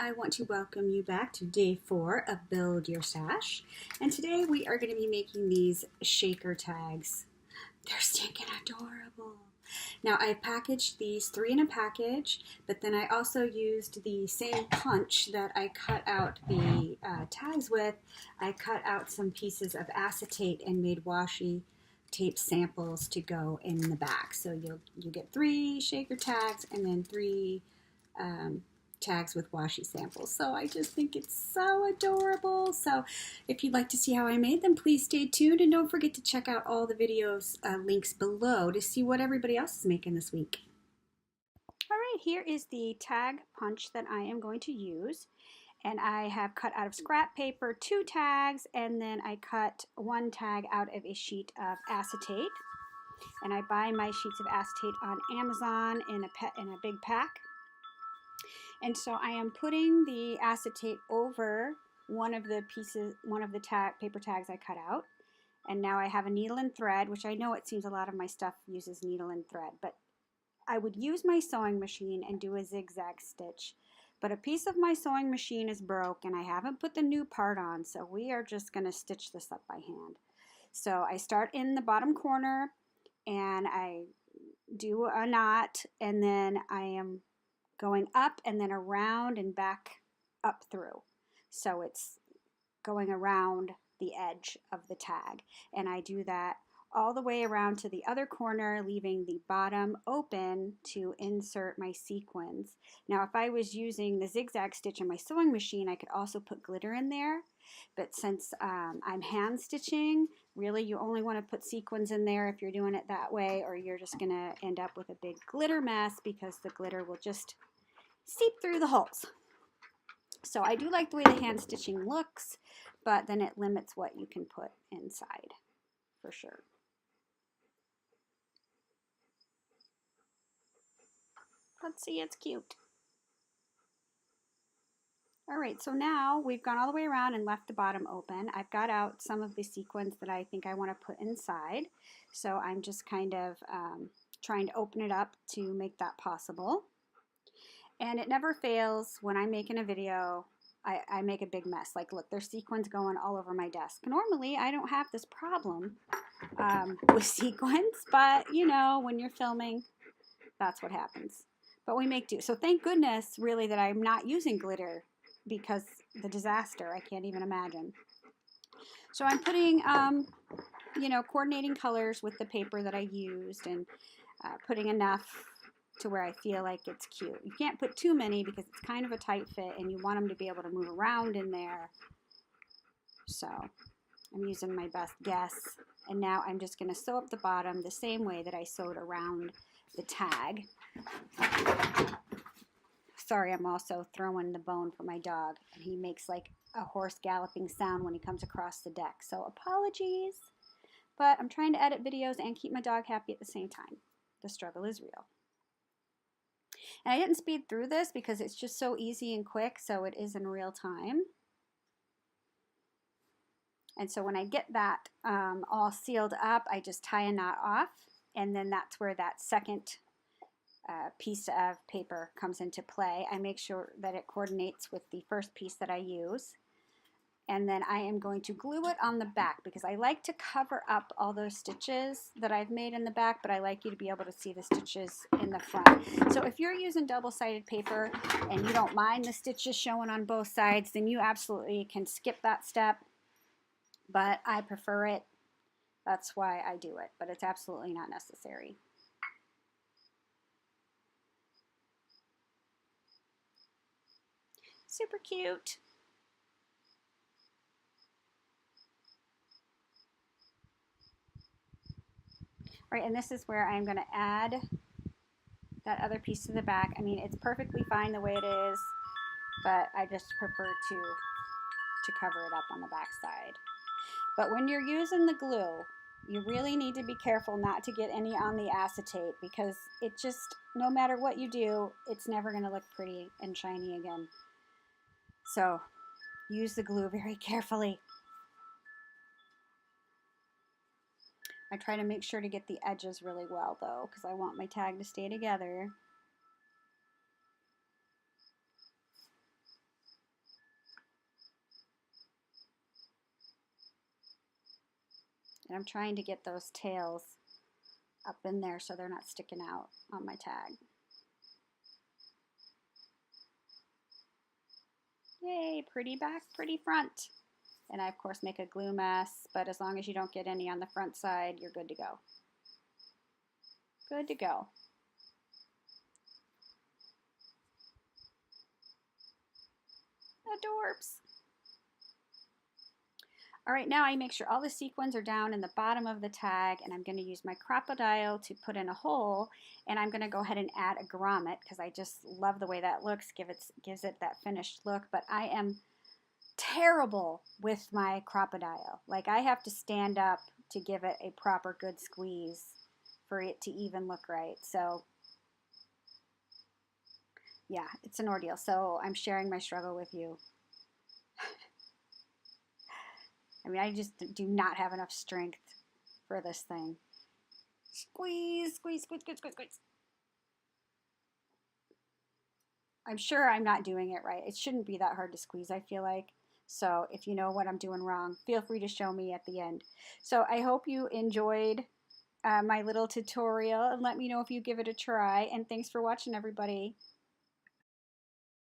I want to welcome you back to day 4 of Build Your Stash. And today we are going to be making these shaker tags. They're stinking adorable. Now I packaged these 3 in a package, but then I also used the same punch that I cut out the tags with. I cut out some pieces of acetate and made washi tape samples to go in the back. So you get 3 shaker tags and then 3 tags with washi samples. So I just think it's so adorable. So if you'd like to see how I made them, please stay tuned and don't forget to check out all the videos links below to see what everybody else is making this week. All right, here is the tag punch that I am going to use. And I have cut out of scrap paper 2 tags, and then I cut 1 tag out of a sheet of acetate. And I buy my sheets of acetate on Amazon in a big pack. And so I am putting the acetate over one of the paper tags I cut out. And now I have a needle and thread, which I know it seems a lot of my stuff uses needle and thread, but I would use my sewing machine and do a zigzag stitch. But a piece of my sewing machine is broke and I haven't put the new part on, so we are just going to stitch this up by hand. So I start in the bottom corner and I do a knot, and then I am going up and then around and back up through. So it's going around the edge of the tag. And I do that all the way around to the other corner, leaving the bottom open to insert my sequins. Now, if I was using the zigzag stitch in my sewing machine, I could also put glitter in there. But since I'm hand stitching, really you only want to put sequins in there if you're doing it that way, or you're just going to end up with a big glitter mess because the glitter will just seep through the holes. So I do like the way the hand stitching looks, but then it limits what you can put inside for sure. Let's see, it's cute. All right, so now we've gone all the way around and left the bottom open. I've got out some of the sequins that I think I want to put inside. So I'm just kind of trying to open it up to make that possible. And it never fails when I'm making a video, I make a big mess. Like, look, there's sequins going all over my desk. Normally, I don't have this problem with sequins, but you know, when you're filming, that's what happens. But we make do. So thank goodness, really, that I'm not using glitter, because the disaster, I can't even imagine. So I'm putting, you know, coordinating colors with the paper that I used, and putting enough to where I feel like it's cute. You can't put too many because it's kind of a tight fit and you want them to be able to move around in there. So I'm using my best guess. And now I'm just going to sew up the bottom the same way that I sewed around the tag. Sorry, I'm also throwing the bone for my dog, and he makes like a horse galloping sound when he comes across the deck. So apologies, but I'm trying to edit videos and keep my dog happy at the same time. The struggle is real. And I didn't speed through this because it's just so easy and quick, so it is in real time. And so when I get that all sealed up, I just tie a knot off, and then that's where that second piece of paper comes into play. I make sure that it coordinates with the first piece that I use. And then I am going to glue it on the back because I like to cover up all those stitches that I've made in the back, but I like you to be able to see the stitches in the front. So if you're using double-sided paper and you don't mind the stitches showing on both sides, then you absolutely can skip that step, but I prefer it. That's why I do it, but it's absolutely not necessary. Super cute. Right, and this is where I'm going to add that other piece to the back. I mean, it's perfectly fine the way it is, but I just prefer to cover it up on the back side. But when you're using the glue, you really need to be careful not to get any on the acetate, because it just, no matter what you do, it's never going to look pretty and shiny again. So use the glue very carefully. I try to make sure to get the edges really well though, because I want my tag to stay together. And I'm trying to get those tails up in there so they're not sticking out on my tag. Yay, pretty back, pretty front. And I, of course, make a glue mess, but as long as you don't get any on the front side, you're good to go. Good to go. Adorbs. All right, now I make sure all the sequins are down in the bottom of the tag, and I'm going to use my crocodile to put in a hole, and I'm going to go ahead and add a grommet because I just love the way that looks, gives it that finished look, but I am terrible with my crocodile. Like, I have to stand up to give it a proper good squeeze for it to even look right. So yeah, it's an ordeal. So I'm sharing my struggle with you. I mean, I just do not have enough strength for this thing. Squeeze, squeeze, squeeze, squeeze, squeeze, squeeze. I'm sure I'm not doing it right. It shouldn't be that hard to squeeze, I feel like. So if you know what I'm doing wrong, feel free to show me at the end. So I hope you enjoyed my little tutorial, and let me know if you give it a try. And thanks for watching, everybody.